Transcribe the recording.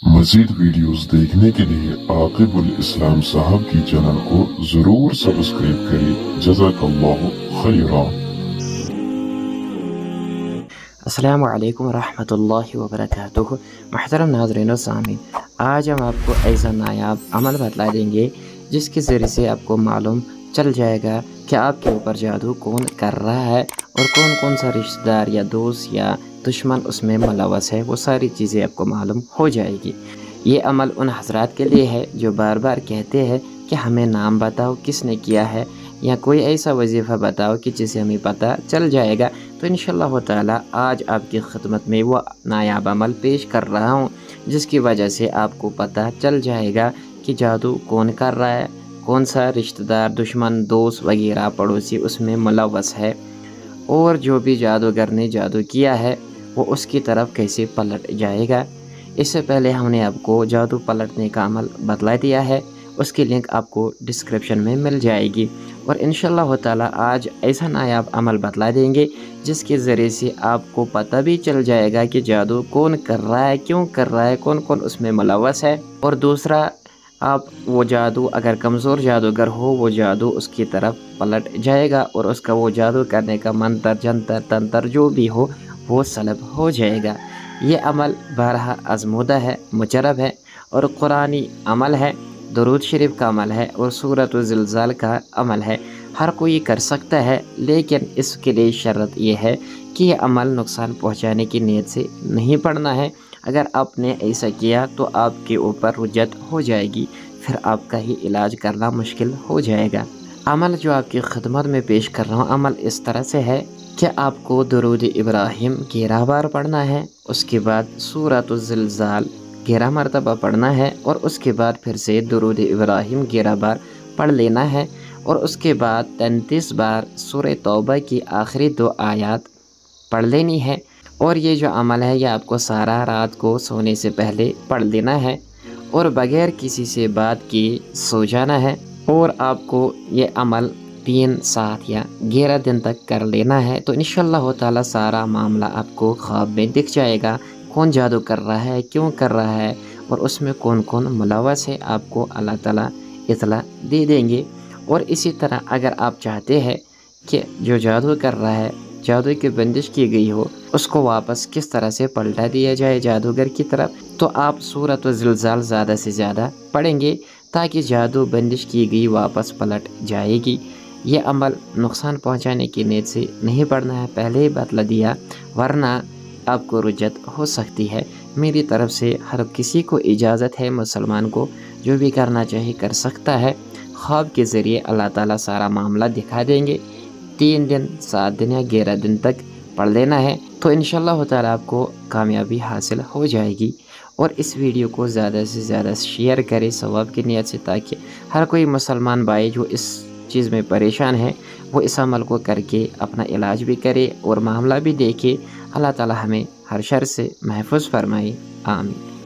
मज़ीद वीडियोस देखने के लिए आकिबुल इस्लाम साहब की चैनल को ज़रूर सब्सक्राइब करें। जज़ाकल्लाहु खैरा। अस्सलामु अलैकुम रहमतुल्लाहि व बरकातुहू। मुहतरम नाज़रीन व सामीन, आज हम आपको ऐसा नायाब अमल बतला देंगे जिसके ज़रिए से आपको मालूम चल जाएगा कि आपके ऊपर जादू कौन कर रहा है और कौन कौन सा रिश्तेदार या दोस्त या दुश्मन उसमें मुलव्वस है। वो सारी चीज़ें आपको मालूम हो जाएगी। ये अमल उन हजरात के लिए है जो बार बार कहते हैं कि हमें नाम बताओ किसने किया है, या कोई ऐसा वजीफ़ा बताओ कि जिसे हमें पता चल जाएगा। तो इंशाअल्लाह ताला आज आपकी खिदमत में वो नायाब अमल पेश कर रहा हूँ जिसकी वजह से आपको पता चल जाएगा कि जादू कौन कर रहा है, कौन सा रिश्तेदार, दुश्मन, दोस्त वगैरह पड़ोसी उसमें मुलव्वस है, और जो भी जादूगर ने जादू किया है वो उसकी तरफ कैसे पलट जाएगा। इससे पहले हमने आपको जादू पलटने का अमल बतला दिया है, उसकी लिंक आपको डिस्क्रिप्शन में मिल जाएगी। और इंशाअल्लाह ताला आज ऐसा नायाब अमल बतला देंगे जिसके ज़रिए से आपको पता भी चल जाएगा कि जादू कौन कर रहा है, क्यों कर रहा है, कौन कौन उसमें मुलव्वस है। और दूसरा, आप वो जादू अगर कमज़ोर जादूगर हो वो जादू उसकी तरफ पलट जाएगा और उसका वो जादू करने का मंत्र, जंतर, तंत्र जो भी हो वो सलब हो जाएगा। ये अमल बारहा आज़मूदा है, मुजरब है और कुरानी अमल है, दुरूद शरीफ का अमल है और सूरत ज़िलज़ाल का अमल है। हर कोई कर सकता है, लेकिन इसके लिए शर्त ये है कि ये अमल नुकसान पहुंचाने की नीयत से नहीं पढ़ना है। अगर आपने ऐसा किया तो आपके ऊपर रुजत हो जाएगी, फिर आपका ही इलाज करना मुश्किल हो जाएगा। अमल जो आपकी खिदमत में पेश कर रहा हूँ, अमल इस तरह से है कि आपको दुरूद इब्राहिम 11 बार पढ़ना है, उसके बाद सूरत ज़िलज़ाल 11 मरतबा पढ़ना है और उसके बाद फिर से दुरूद इब्राहिम 11 बार पढ़ लेना है और उसके बाद 33 बार सूरह तौबा की आखिरी 2 आयत पढ़ लेनी है। और ये जो अमल है ये आपको सारा रात को सोने से पहले पढ़ लेना है और बग़ैर किसी से बात किए सो जाना है। और आपको ये अमल 3, 7 या 11 दिन तक कर लेना है। तो इंशाअल्लाह ताला सारा मामला आपको ख्वाब में दिख जाएगा, कौन जादू कर रहा है, क्यों कर रहा है और उसमें कौन कौन मुलव्वस है, आपको अल्लाह ताला इतला दे देंगे। और इसी तरह अगर आप चाहते हैं कि जो जादू कर रहा है, जादू की बंदिश की गई हो, उसको वापस किस तरह से पलटा दिया जाए जादूगर की तरफ, तो आप सूरत ज़िलज़ाल ज़्यादा से ज़्यादा पढ़ेंगे ताकि जादू बंदिश की गई वापस पलट जाएगी। ये अमल नुकसान पहुंचाने की नीयत से नहीं पढ़ना है, पहले ही बतला दिया, वरना आपको रुजत हो सकती है। मेरी तरफ से हर किसी को इजाज़त है, मुसलमान को जो भी करना चाहे कर सकता है। ख्वाब के ज़रिए अल्लाह ताला सारा मामला दिखा देंगे। 3 दिन, 7 दिन या 11 दिन तक पढ़ लेना है तो इंशाअल्लाह ताला आपको कामयाबी हासिल हो जाएगी। और इस वीडियो को ज़्यादा से ज़्यादा शेयर करें सवाब की नियत से, ताकि हर कोई मुसलमान भाई जो इस चीज़ में परेशान है वो इस अमल को करके अपना इलाज भी करे और मामला भी देखे। अल्लाह ताला हमें हर शर से महफूज फरमाए। आमीन।